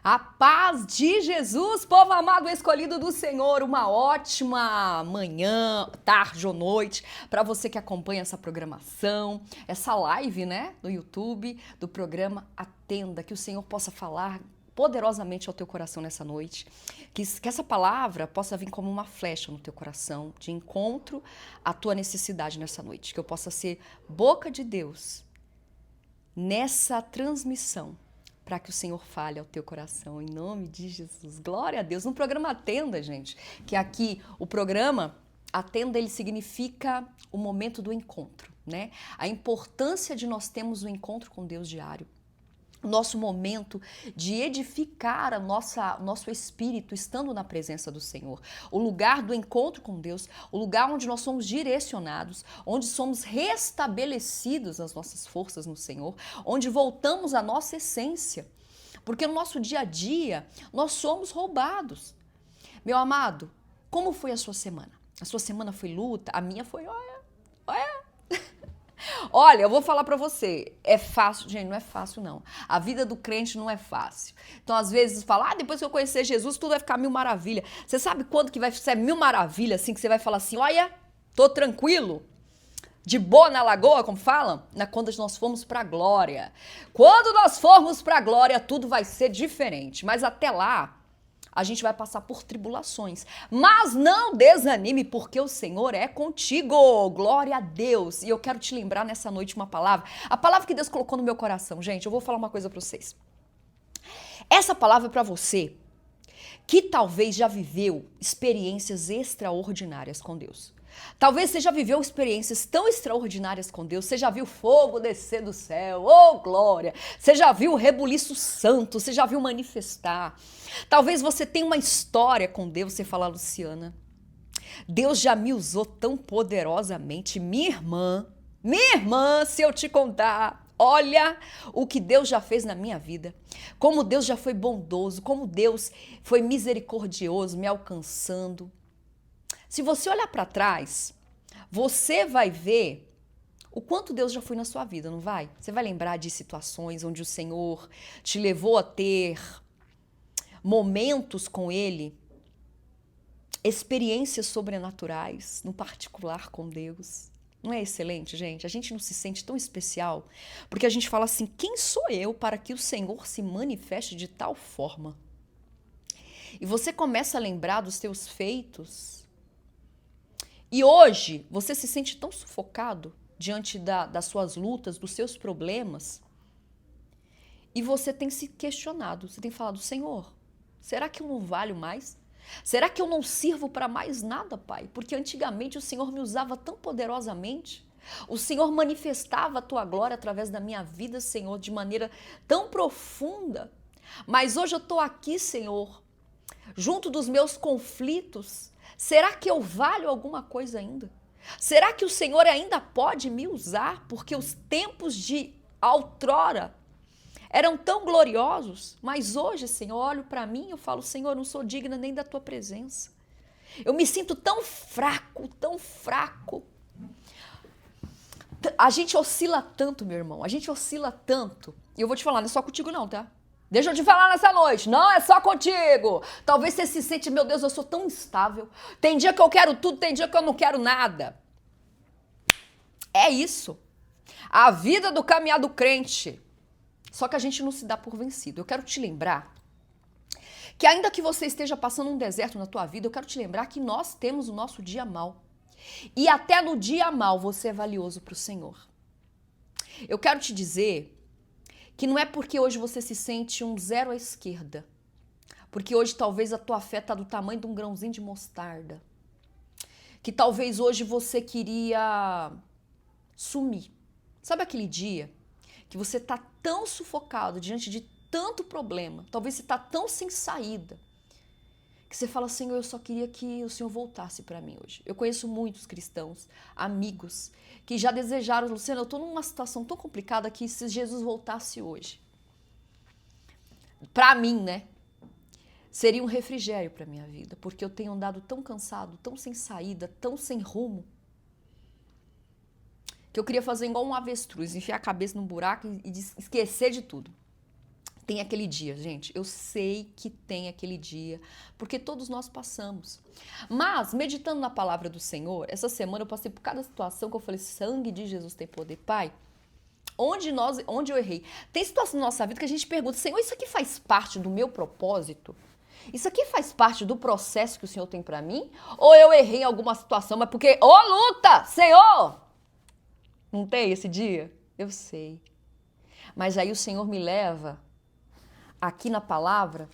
A paz de Jesus, povo amado escolhido do Senhor, uma ótima manhã, tarde ou noite para você que acompanha essa programação, essa live, né, no YouTube do programa Atenda, que o Senhor possa falar poderosamente ao teu coração nessa noite, que essa palavra possa vir como uma flecha no teu coração, de encontro à tua necessidade nessa noite, que eu possa ser boca de Deus nessa transmissão, para que o Senhor fale ao teu coração, em nome de Jesus. Glória a Deus. No programa Atenda, gente, que aqui o programa Atenda, ele significa o momento do encontro, né? A importância de nós termos um encontro com Deus diário. O nosso momento de edificar nosso espírito estando na presença do Senhor. O lugar do encontro com Deus, o lugar onde nós somos direcionados, onde somos restabelecidos as nossas forças no Senhor, onde voltamos à nossa essência. Porque no nosso dia a dia, nós somos roubados. Meu amado, como foi a sua semana? A sua semana foi luta? A minha foi, olha. Olha, eu vou falar pra você, é fácil, gente, não é fácil não. A vida do crente não é fácil. Então, às vezes, fala, depois que eu conhecer Jesus, tudo vai ficar mil maravilha. Você sabe quando que vai ser mil maravilha, assim, que você vai falar assim, olha, tô tranquilo, de boa na lagoa, como falam? Quando nós formos pra glória. Quando nós formos pra glória, tudo vai ser diferente. Mas até lá, a gente vai passar por tribulações. Mas não desanime, porque o Senhor é contigo. Glória a Deus. E eu quero te lembrar nessa noite uma palavra. A palavra que Deus colocou no meu coração. Gente, eu vou falar uma coisa para vocês. Essa palavra é para você que talvez já viveu experiências extraordinárias com Deus. Talvez você já viveu experiências tão extraordinárias com Deus, você já viu fogo descer do céu, oh glória, você já viu o rebuliço santo, você já viu manifestar. Talvez você tenha uma história com Deus, você fala, Luciana, Deus já me usou tão poderosamente, minha irmã, se eu te contar, olha o que Deus já fez na minha vida, como Deus já foi bondoso, como Deus foi misericordioso, me alcançando. Se você olhar para trás, você vai ver o quanto Deus já foi na sua vida, não vai? Você vai lembrar de situações onde o Senhor te levou a ter momentos com Ele, experiências sobrenaturais, no particular com Deus. Não é excelente, gente? A gente não se sente tão especial porque a gente fala assim, quem sou eu para que o Senhor se manifeste de tal forma? E você começa a lembrar dos teus feitos. E hoje, você se sente tão sufocado diante das suas lutas, dos seus problemas, e você tem se questionado, você tem falado, Senhor, será que eu não valho mais? Será que eu não sirvo para mais nada, Pai? Porque antigamente o Senhor me usava tão poderosamente, o Senhor manifestava a Tua glória através da minha vida, Senhor, de maneira tão profunda, mas hoje eu estou aqui, Senhor, junto dos meus conflitos. Será que eu valho alguma coisa ainda? Será que o Senhor ainda pode me usar? Porque os tempos de outrora eram tão gloriosos, mas hoje, Senhor, eu olho para mim e eu falo, Senhor, eu não sou digna nem da Tua presença. Eu me sinto tão fraco, tão fraco. A gente oscila tanto, meu irmão, a gente oscila tanto. E eu vou te falar, não é só contigo não, tá? Deixa eu te falar nessa noite, não é só contigo. Talvez você se sente, meu Deus, eu sou tão instável. Tem dia que eu quero tudo, tem dia que eu não quero nada. É isso. A vida do caminhar do crente. Só que a gente não se dá por vencido. Eu quero te lembrar que ainda que você esteja passando um deserto na tua vida, eu quero te lembrar que nós temos o nosso dia mal. E até no dia mal você é valioso para o Senhor. Eu quero te dizer que não é porque hoje você se sente um zero à esquerda, porque hoje talvez a tua fé está do tamanho de um grãozinho de mostarda, que talvez hoje você queria sumir. Sabe aquele dia que você está tão sufocado diante de tanto problema, talvez você está tão sem saída, que você fala, Senhor, eu só queria que o Senhor voltasse para mim hoje. Eu conheço muitos cristãos, amigos, que já desejaram, Luciana, eu estou numa situação tão complicada que se Jesus voltasse hoje, para mim, né, seria um refrigério para minha vida, porque eu tenho andado tão cansado, tão sem saída, tão sem rumo, que eu queria fazer igual um avestruz, enfiar a cabeça num buraco e esquecer de tudo. Tem aquele dia, gente, eu sei que tem aquele dia, porque todos nós passamos. Mas, meditando na palavra do Senhor, essa semana eu passei por cada situação que eu falei, sangue de Jesus tem poder. Pai, onde eu errei? Tem situação na nossa vida que a gente pergunta, Senhor, isso aqui faz parte do meu propósito? Isso aqui faz parte do processo que o Senhor tem pra mim? Ou eu errei em alguma situação, mas porque, luta, Senhor! Não tem esse dia? Eu sei. Mas aí o Senhor me leva aqui na palavra,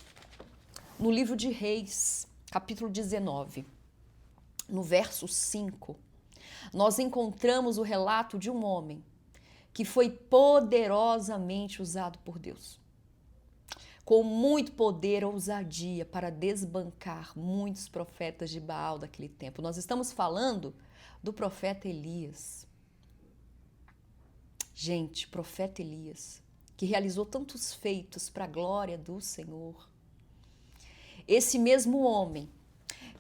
no livro de Reis, capítulo 19, no verso 5, nós encontramos o relato de um homem que foi poderosamente usado por Deus, com muito poder e ousadia para desbancar muitos profetas de Baal daquele tempo. Nós estamos falando do profeta Elias. Gente, profeta Elias, que realizou tantos feitos para a glória do Senhor. Esse mesmo homem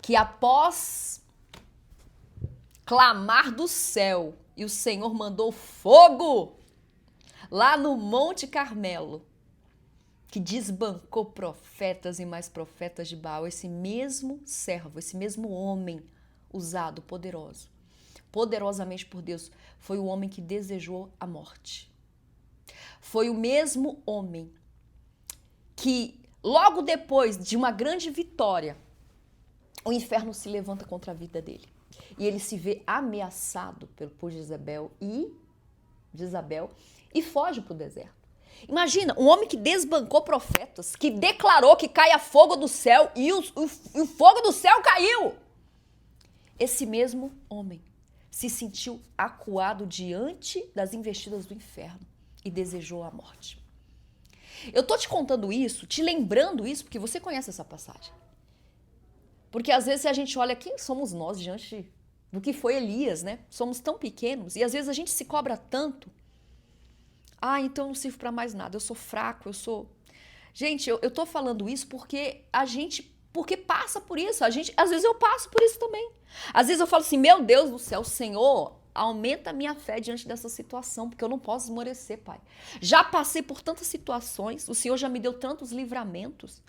que após clamar do céu e o Senhor mandou fogo lá no Monte Carmelo, que desbancou profetas e mais profetas de Baal, esse mesmo servo, esse mesmo homem usado, poderosamente por Deus, foi o homem que desejou a morte. Foi o mesmo homem que, logo depois de uma grande vitória, o inferno se levanta contra a vida dele. E ele se vê ameaçado por Jezabel e foge para o deserto. Imagina, um homem que desbancou profetas, que declarou que caia fogo do céu e o fogo do céu caiu. Esse mesmo homem se sentiu acuado diante das investidas do inferno e desejou a morte. Eu tô te contando isso, te lembrando isso, porque você conhece essa passagem. Porque às vezes a gente olha, quem somos nós diante do que foi Elias, né? Somos tão pequenos e às vezes a gente se cobra tanto. Então eu não sirvo para mais nada, eu sou fraco, eu sou... Gente, eu tô falando isso porque porque passa por isso. Às vezes eu passo por isso também. Às vezes eu falo assim, meu Deus do céu, Senhor, aumenta a minha fé diante dessa situação, porque eu não posso esmorecer, Pai. Já passei por tantas situações, o Senhor já me deu tantos livramentos.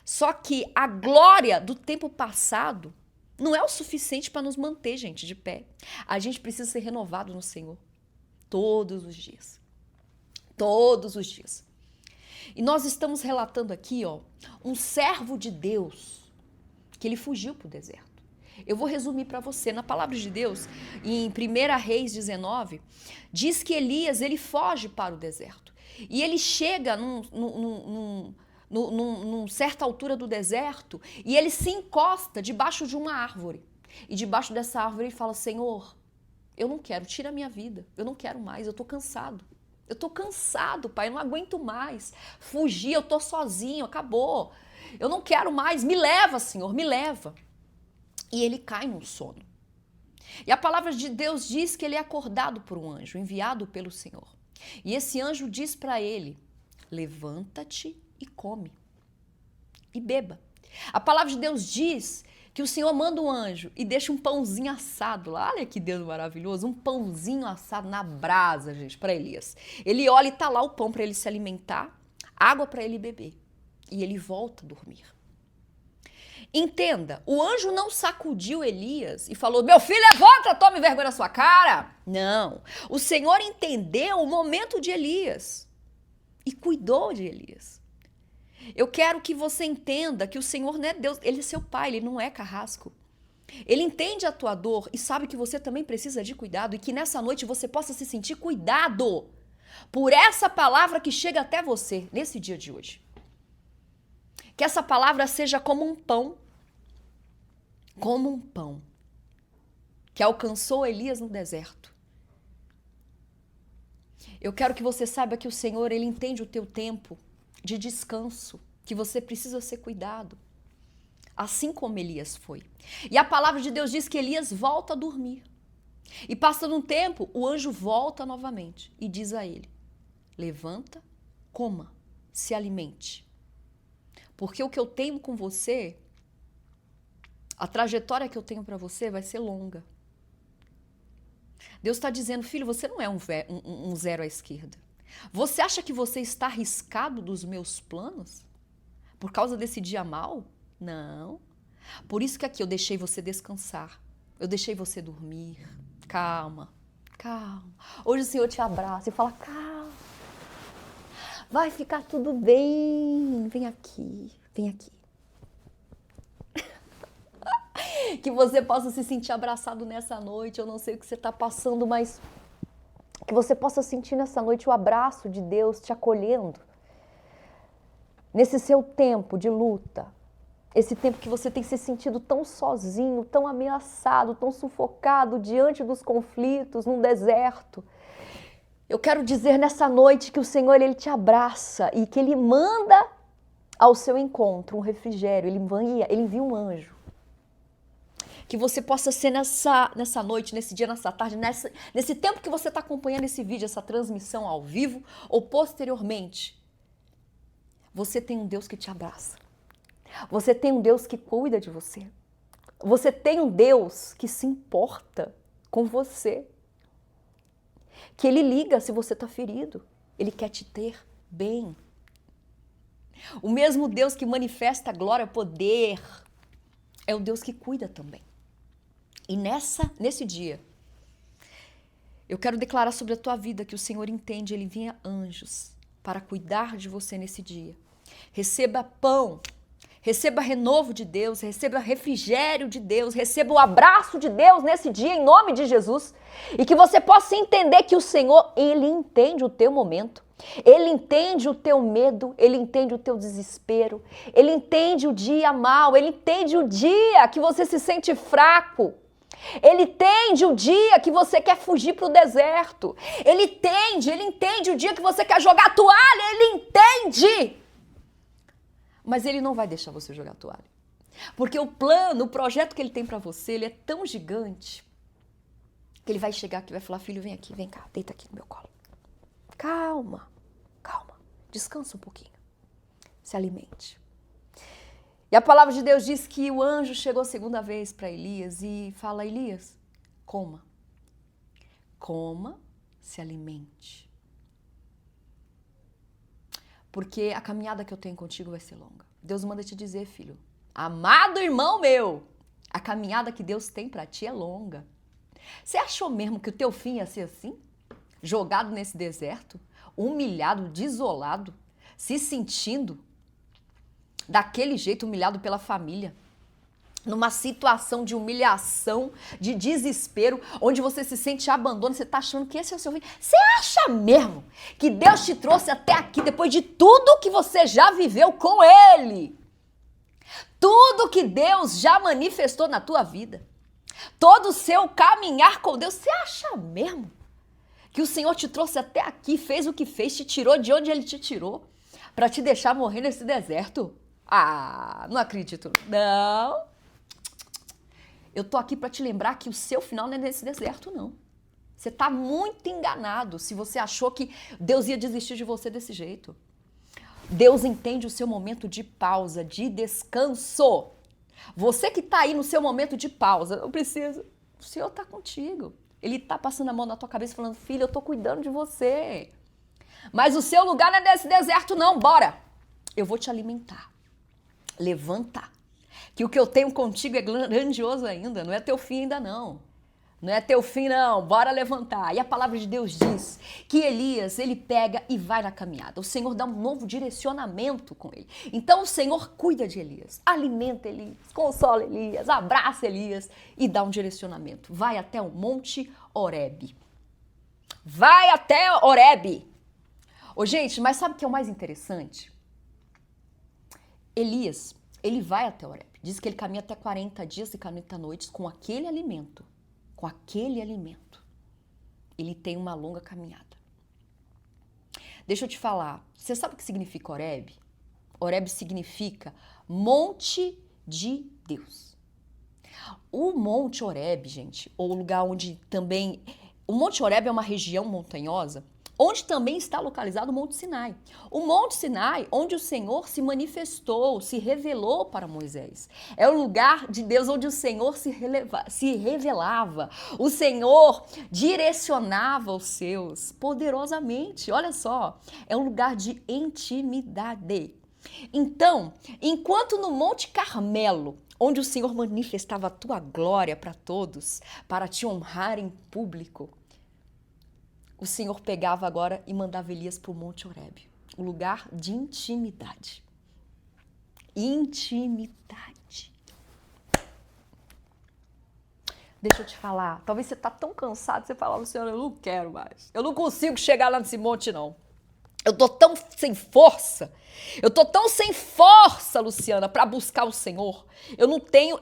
Só que a glória do tempo passado não é o suficiente para nos manter, gente, de pé. A gente precisa ser renovado no Senhor todos os dias. Todos os dias. E nós estamos relatando aqui, um servo de Deus, que ele fugiu para o deserto. Eu vou resumir para você. Na palavra de Deus, em 1 Reis 19, diz que Elias, ele foge para o deserto. E ele chega num certa altura do deserto e ele se encosta debaixo de uma árvore. E debaixo dessa árvore ele fala, Senhor, eu não quero, tira a minha vida. Eu não quero mais, eu tô cansado. Eu tô cansado, Pai, eu não aguento mais. Fugi, eu tô sozinho, acabou. Eu não quero mais, me leva, Senhor, me leva. E ele cai num sono. E a palavra de Deus diz que ele é acordado por um anjo, enviado pelo Senhor. E esse anjo diz para ele, levanta-te e come, e beba. A palavra de Deus diz que o Senhor manda um anjo e deixa um pãozinho assado lá. Olha que Deus maravilhoso, um pãozinho assado na brasa, gente, para Elias. Ele olha e tá lá o pão para ele se alimentar, água para ele beber. E ele volta a dormir. Entenda, o anjo não sacudiu Elias e falou, meu filho, levanta, tome vergonha na sua cara. Não, o Senhor entendeu o momento de Elias e cuidou de Elias. Eu quero que você entenda que o Senhor não é Deus, Ele é seu pai, Ele não é carrasco. Ele entende a tua dor e sabe que você também precisa de cuidado e que nessa noite você possa se sentir cuidado por essa palavra que chega até você nesse dia de hoje. Que essa palavra seja como um pão que alcançou Elias no deserto. Eu quero que você saiba que o Senhor, Ele entende o teu tempo de descanso, que você precisa ser cuidado, assim como Elias foi. E a palavra de Deus diz que Elias volta a dormir. E passando um tempo, o anjo volta novamente e diz a ele, levanta, coma, se alimente. Porque o que eu tenho com você, a trajetória que eu tenho para você vai ser longa. Deus está dizendo, filho, você não é um zero à esquerda. Você acha que você está arriscado dos meus planos? Por causa desse dia mal? Não. Por isso que aqui eu deixei você descansar. Eu deixei você dormir. Calma, calma. Hoje o Senhor te abraça e fala, calma. Vai ficar tudo bem. Vem aqui, vem aqui. Que você possa se sentir abraçado nessa noite. Eu não sei o que você está passando, mas que você possa sentir nessa noite o abraço de Deus te acolhendo. Nesse seu tempo de luta, esse tempo que você tem se sentido tão sozinho, tão ameaçado, tão sufocado diante dos conflitos, num deserto. Eu quero dizer nessa noite que o Senhor, Ele te abraça e que Ele manda ao seu encontro um refrigério, Ele envia um anjo. Que você possa ser nessa noite, nesse dia, nessa tarde, nesse tempo que você está acompanhando esse vídeo, essa transmissão ao vivo ou posteriormente. Você tem um Deus que te abraça. Você tem um Deus que cuida de você. Você tem um Deus que se importa com você. Que Ele liga se você está ferido. Ele quer te ter bem. O mesmo Deus que manifesta glória, poder, é o Deus que cuida também. E nesse dia, eu quero declarar sobre a tua vida que o Senhor entende, Ele envia anjos para cuidar de você nesse dia. Receba pão, receba renovo de Deus, receba refrigério de Deus, receba o abraço de Deus nesse dia, em nome de Jesus. E que você possa entender que o Senhor, Ele entende o teu momento. Ele entende o teu medo, Ele entende o teu desespero, Ele entende o dia mal, Ele entende o dia que você se sente fraco. Ele entende o dia que você quer fugir para o deserto. Ele entende o dia que você quer jogar a toalha, Ele entende. Mas Ele não vai deixar você jogar a toalha. Porque o plano, o projeto que Ele tem para você, ele é tão gigante que Ele vai chegar aqui e vai falar, filho, vem aqui, vem cá, deita aqui no meu colo. Calma, calma, descansa um pouquinho, se alimente. E a palavra de Deus diz que o anjo chegou a segunda vez para Elias e fala, Elias, coma, se alimente. Porque a caminhada que eu tenho contigo vai ser longa. Deus manda te dizer, filho, amado irmão meu, a caminhada que Deus tem para ti é longa. Você achou mesmo que o teu fim ia ser assim? Jogado nesse deserto, humilhado, desolado, se sentindo daquele jeito, humilhado pela família, numa situação de humilhação, de desespero, onde você se sente abandono, você está achando que esse é o seu fim. Você acha mesmo que Deus te trouxe até aqui depois de tudo que você já viveu com Ele? Tudo que Deus já manifestou na tua vida, todo o seu caminhar com Deus, você acha mesmo que o Senhor te trouxe até aqui, fez o que fez, te tirou de onde Ele te tirou, para te deixar morrer nesse deserto? Ah, não acredito. Não. Eu tô aqui para te lembrar que o seu final não é nesse deserto, não. Você tá muito enganado se você achou que Deus ia desistir de você desse jeito. Deus entende o seu momento de pausa, de descanso. Você que tá aí no seu momento de pausa, não precisa. O Senhor tá contigo. Ele tá passando a mão na tua cabeça falando, filha, eu tô cuidando de você. Mas o seu lugar não é nesse deserto, não. Bora. Eu vou te alimentar. Levanta, que o que eu tenho contigo é grandioso ainda, não é teu fim ainda não. Não é teu fim não, bora levantar. E a palavra de Deus diz que Elias, ele pega e vai na caminhada. O Senhor dá um novo direcionamento com ele. Então o Senhor cuida de Elias, alimenta Elias, consola Elias, abraça Elias e dá um direcionamento. Vai até o Monte Horebe. Vai até Horebe. Ô gente, mas sabe o que é o mais interessante? Elias, ele vai até Horebe. Diz que ele caminha até 40 dias e 40 noites com aquele alimento. Com aquele alimento. Ele tem uma longa caminhada. Deixa eu te falar. Você sabe o que significa Horebe? Horebe significa Monte de Deus. O Monte Horebe, gente, ou o lugar onde também... O Monte Horebe é uma região montanhosa onde também está localizado o Monte Sinai. O Monte Sinai, onde o Senhor se manifestou, se revelou para Moisés. É o lugar de Deus onde o Senhor se revelava. O Senhor direcionava os seus poderosamente. Olha só, é um lugar de intimidade. Então, enquanto no Monte Carmelo, onde o Senhor manifestava a tua glória para todos, para te honrar em público, o Senhor pegava agora e mandava Elias para o Monte Horebe, um lugar de intimidade. Intimidade. Deixa eu te falar, talvez você está tão cansado, você fala, Luciana, eu não quero mais. Eu não consigo chegar lá nesse monte, não. Eu tô tão sem força. Eu tô tão sem força, Luciana, para buscar o Senhor. Eu não creio,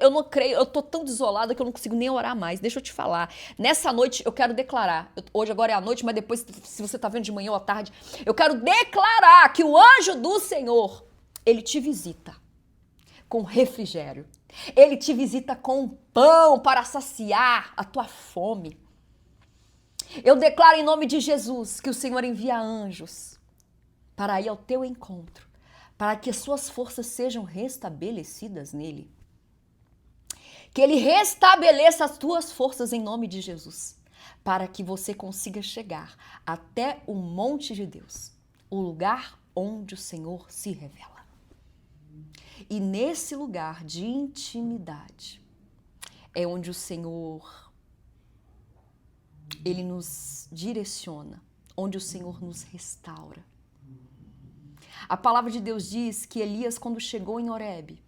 eu tô tão desolada que eu não consigo nem orar mais. Deixa eu te falar. Nessa noite eu quero declarar. Hoje agora é a noite, mas depois, se você tá vendo de manhã ou à tarde, eu quero declarar que o anjo do Senhor, ele te visita com refrigério. Ele te visita com pão para saciar a tua fome. Eu declaro em nome de Jesus que o Senhor envia anjos para ir ao teu encontro, para que as suas forças sejam restabelecidas nele. Que ele restabeleça as tuas forças em nome de Jesus, para que você consiga chegar até o monte de Deus, o lugar onde o Senhor se revela. E nesse lugar de intimidade é onde o Senhor, ele nos direciona, onde o Senhor nos restaura. A palavra de Deus diz que Elias, quando chegou em Horebe,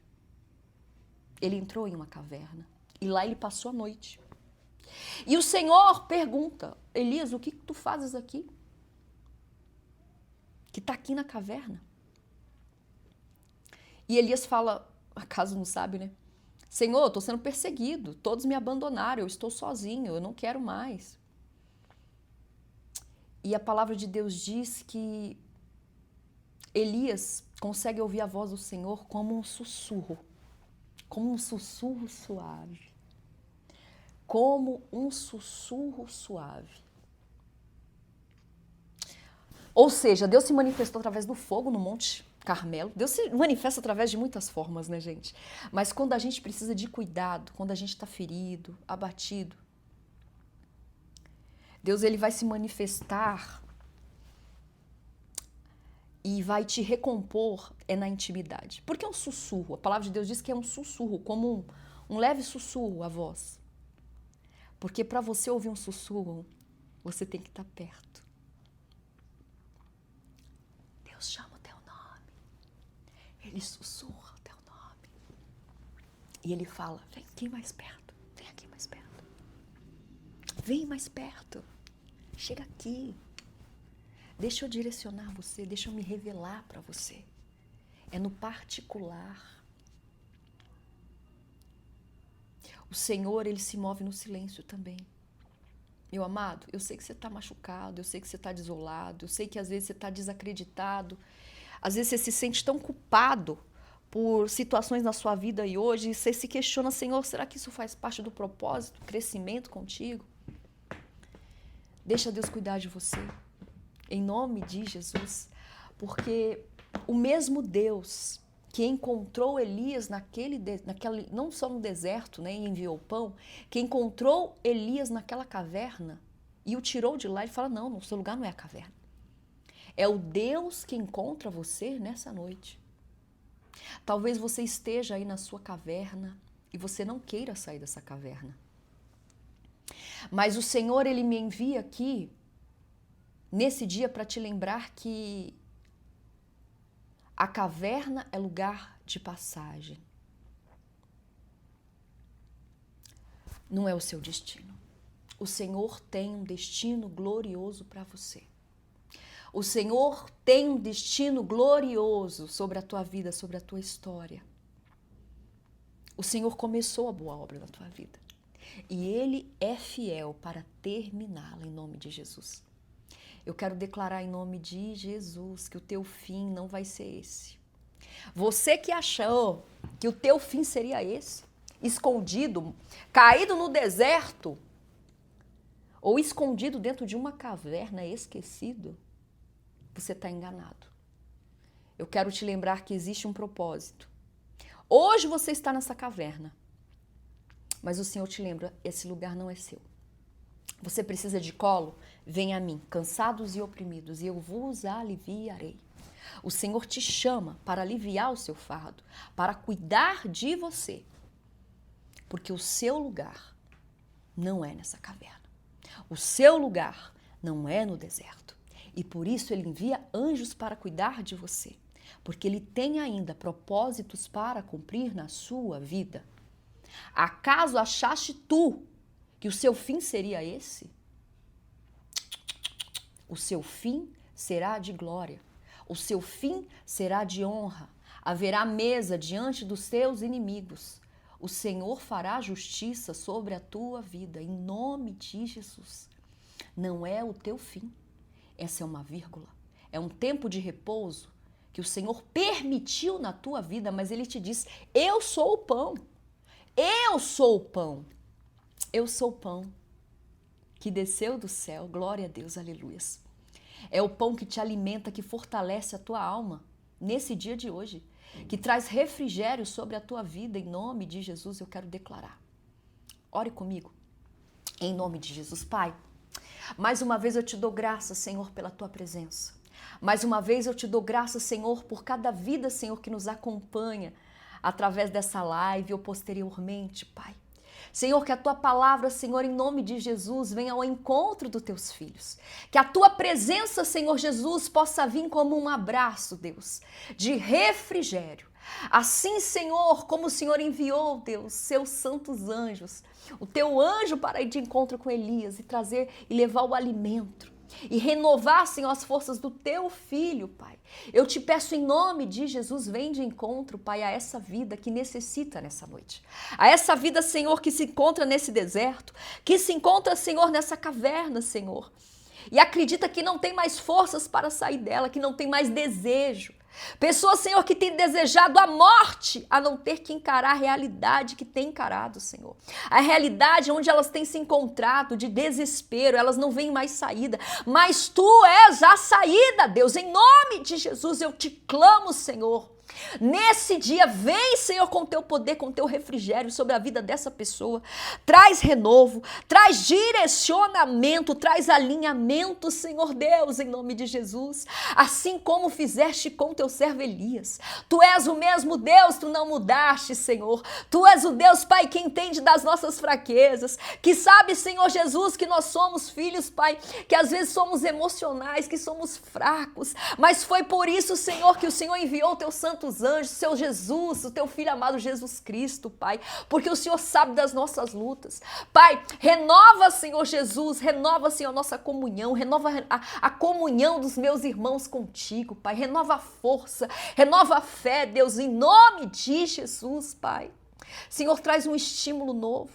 ele entrou em uma caverna e lá ele passou a noite. E o Senhor pergunta, Elias, o que tu fazes aqui? Que está aqui na caverna. E Elias fala, acaso não sabe, né? Senhor, eu estou sendo perseguido, todos me abandonaram, eu estou sozinho, eu não quero mais. E a palavra de Deus diz que Elias consegue ouvir a voz do Senhor como um sussurro suave. Como um sussurro suave. Ou seja, Deus se manifestou através do fogo no Monte Carmelo. Deus se manifesta através de muitas formas, né, gente? Mas quando a gente precisa de cuidado, quando a gente está ferido, abatido, Deus ele vai se manifestar e vai te recompor na intimidade. Por que um sussurro? A palavra de Deus diz que é um sussurro, como um leve sussurro a voz. Porque para você ouvir um sussurro, você tem que estar perto. Deus chama o teu nome. Ele sussurra o teu nome. E ele fala, vem aqui mais perto. Vem aqui mais perto. Vem mais perto. Chega aqui. Deixa eu direcionar você, deixa eu me revelar para você. É no particular. O Senhor, ele se move no silêncio também. Meu amado, eu sei que você está machucado, eu sei que você está desolado, eu sei que às vezes você está desacreditado, às vezes você se sente tão culpado por situações na sua vida e hoje você se questiona, Senhor, será que isso faz parte do propósito, crescimento contigo? Deixa Deus cuidar de você. Em nome de Jesus, porque o mesmo Deus que encontrou Elias não só no deserto, né, e enviou o pão, que encontrou Elias naquela caverna e o tirou de lá, ele fala, não, o seu lugar não é a caverna. É o Deus que encontra você nessa noite. Talvez você esteja aí na sua caverna e você não queira sair dessa caverna. Mas o Senhor, ele me envia aqui nesse dia para te lembrar que a caverna é lugar de passagem. Não é o seu destino. O Senhor tem um destino glorioso para você. O Senhor tem um destino glorioso sobre a tua vida, sobre a tua história. O Senhor começou a boa obra na tua vida. E Ele é fiel para terminá-la em nome de Jesus. Eu quero declarar em nome de Jesus que o teu fim não vai ser esse. Você que achou que o teu fim seria esse, escondido, caído no deserto, ou escondido dentro de uma caverna, esquecido, você está enganado. Eu quero te lembrar que existe um propósito. Hoje você está nessa caverna, mas o Senhor te lembra, esse lugar não é seu. Você precisa de colo? Vem a mim, cansados e oprimidos, e eu vos aliviarei. O Senhor te chama para aliviar o seu fardo, para cuidar de você, porque o seu lugar não é nessa caverna. O seu lugar não é no deserto. E por isso ele envia anjos para cuidar de você, porque ele tem ainda propósitos para cumprir na sua vida. Acaso achaste tu que o seu fim seria esse? O seu fim será de glória. O seu fim será de honra. Haverá mesa diante dos teus inimigos. O Senhor fará justiça sobre a tua vida, em nome de Jesus. Não é o teu fim. Essa é uma vírgula. É um tempo de repouso que o Senhor permitiu na tua vida, mas Ele te diz, eu sou o pão. Eu sou o pão. Eu sou o pão que desceu do céu. Glória a Deus, aleluias. É o pão que te alimenta, que fortalece a tua alma nesse dia de hoje, que traz refrigério sobre a tua vida. Em nome de Jesus, eu quero declarar. Ore comigo. Em nome de Jesus, Pai. Mais uma vez eu te dou graças, Senhor, pela tua presença. Mais uma vez eu te dou graças, Senhor, por cada vida, Senhor, que nos acompanha através dessa live ou posteriormente, Pai. Senhor, que a tua palavra, Senhor, em nome de Jesus, venha ao encontro dos teus filhos. Que a tua presença, Senhor Jesus, possa vir como um abraço, Deus, de refrigério. Assim, Senhor, como o Senhor enviou, Deus, seus santos anjos, o teu anjo para ir de encontro com Elias e trazer e levar o alimento e renovar, Senhor, as forças do teu filho, Pai. Eu te peço em nome de Jesus, vem de encontro, Pai, a essa vida que necessita nessa noite. A essa vida, Senhor, que se encontra nesse deserto, que se encontra, Senhor, nessa caverna, Senhor. E acredita que não tem mais forças para sair dela, que não tem mais desejo. Pessoas, Senhor, que têm desejado a morte, a não ter que encarar a realidade que tem encarado, Senhor. A realidade onde elas têm se encontrado de desespero, elas não veem mais saída. Mas Tu és a saída, Deus. Em nome de Jesus, eu te clamo, Senhor. Nesse dia, vem, Senhor, com teu poder, com teu refrigério sobre a vida dessa pessoa. Traz renovo, traz direcionamento, traz alinhamento, Senhor Deus, em nome de Jesus. Assim como fizeste com teu servo Elias. Tu és o mesmo Deus, tu não mudaste, Senhor. Tu és o Deus, Pai, que entende das nossas fraquezas, que sabe, Senhor Jesus, que nós somos filhos, Pai, que às vezes somos emocionais, que somos fracos, mas foi por isso, Senhor, que o Senhor enviou o teu santo anjos, seu Jesus, o teu filho amado Jesus Cristo, Pai, porque o Senhor sabe das nossas lutas. Pai, renova, Senhor Jesus, renova, Senhor, nossa comunhão, renova a comunhão dos meus irmãos contigo, Pai, renova a força, renova a fé, Deus, em nome de Jesus, Pai. Senhor, traz um estímulo novo.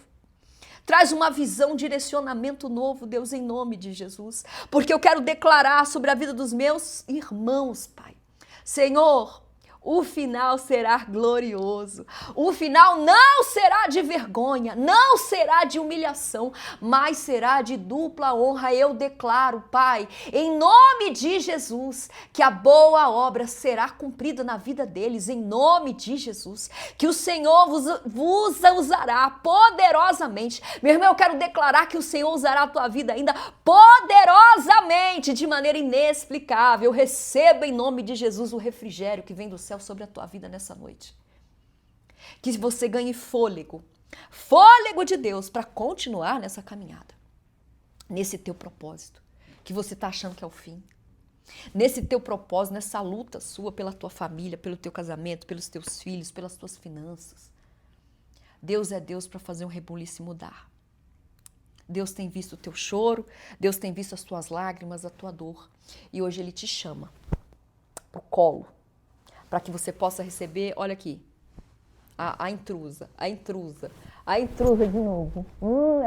Traz uma visão, um direcionamento novo, Deus, em nome de Jesus, porque eu quero declarar sobre a vida dos meus irmãos, Pai. Senhor, o final será glorioso. O final não será de vergonha, não será de humilhação, mas será de dupla honra. Eu declaro, Pai, em nome de Jesus, que a boa obra será cumprida na vida deles, em nome de Jesus. Que o Senhor vos usará poderosamente. Meu irmão, eu quero declarar que o Senhor usará a tua vida ainda poderosamente, de maneira inexplicável. Receba em nome de Jesus o refrigério que vem do céu sobre a tua vida nessa noite. Que você ganhe fôlego de Deus para continuar nessa caminhada, nesse teu propósito, que você está achando que é o fim, nesse teu propósito, nessa luta sua pela tua família, pelo teu casamento, pelos teus filhos, pelas tuas finanças. Deus é Deus para fazer um rebuliço e mudar. Deus tem visto o teu choro, Deus tem visto as tuas lágrimas, a tua dor, e hoje Ele te chama pro colo, para que você possa receber, olha aqui, a intrusa de novo.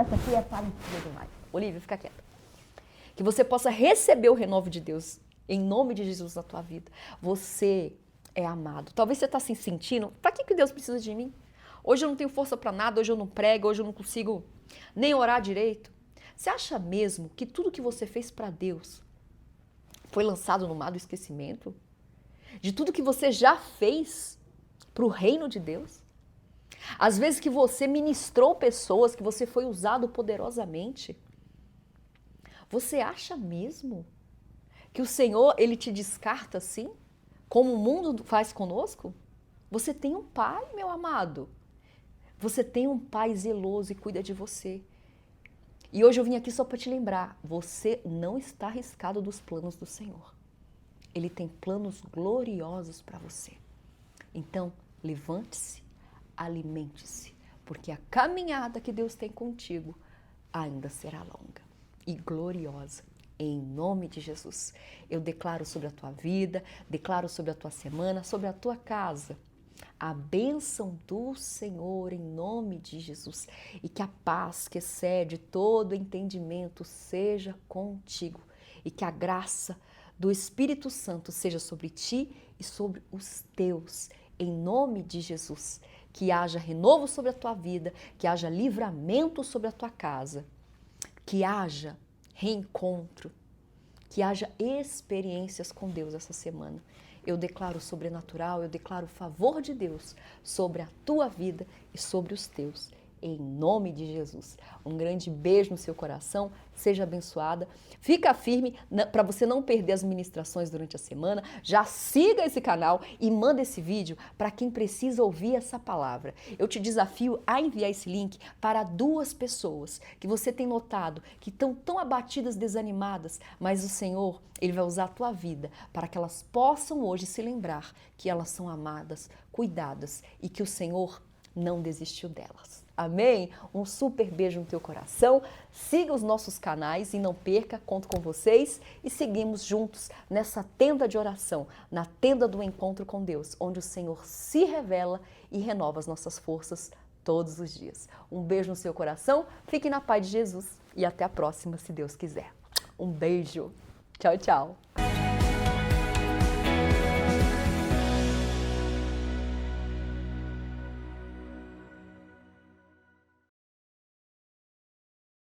Essa aqui é parecida demais. Olívia, fica quieta. Que você possa receber o renovo de Deus, em nome de Jesus na tua vida. Você é amado. Talvez você está se sentindo, para que Deus precisa de mim? Hoje eu não tenho força para nada, hoje eu não prego, hoje eu não consigo nem orar direito. Você acha mesmo que tudo que você fez para Deus foi lançado no mar do esquecimento? De tudo que você já fez para o reino de Deus? Às vezes que você ministrou pessoas, que você foi usado poderosamente. Você acha mesmo que o Senhor, Ele te descarta assim? Como o mundo faz conosco? Você tem um pai, meu amado. Você tem um pai zeloso e cuida de você. E hoje eu vim aqui só para te lembrar, você não está arriscado dos planos do Senhor. Ele tem planos gloriosos para você. Então, levante-se, alimente-se, porque a caminhada que Deus tem contigo ainda será longa e gloriosa. Em nome de Jesus, eu declaro sobre a tua vida, declaro sobre a tua semana, sobre a tua casa, a bênção do Senhor em nome de Jesus, e que a paz que excede todo entendimento seja contigo, e que a graça do Espírito Santo seja sobre ti e sobre os teus, em nome de Jesus. Que haja renovo sobre a tua vida, que haja livramento sobre a tua casa, que haja reencontro, que haja experiências com Deus essa semana. Eu declaro o sobrenatural, eu declaro o favor de Deus sobre a tua vida e sobre os teus, em nome de Jesus. Um grande beijo no seu coração, seja abençoada. Fica firme para você não perder as ministrações durante a semana. Já siga esse canal e manda esse vídeo para quem precisa ouvir essa palavra. Eu te desafio a enviar esse link para 2 pessoas que você tem notado que estão tão abatidas, desanimadas, mas o Senhor, Ele vai usar a tua vida para que elas possam hoje se lembrar que elas são amadas, cuidadas e que o Senhor não desistiu delas. Amém? Um super beijo no teu coração. Siga os nossos canais e não perca, conto com vocês. E seguimos juntos nessa tenda de oração, na tenda do encontro com Deus, onde o Senhor se revela e renova as nossas forças todos os dias. Um beijo no seu coração, fique na paz de Jesus e até a próxima, se Deus quiser. Um beijo. Tchau, tchau.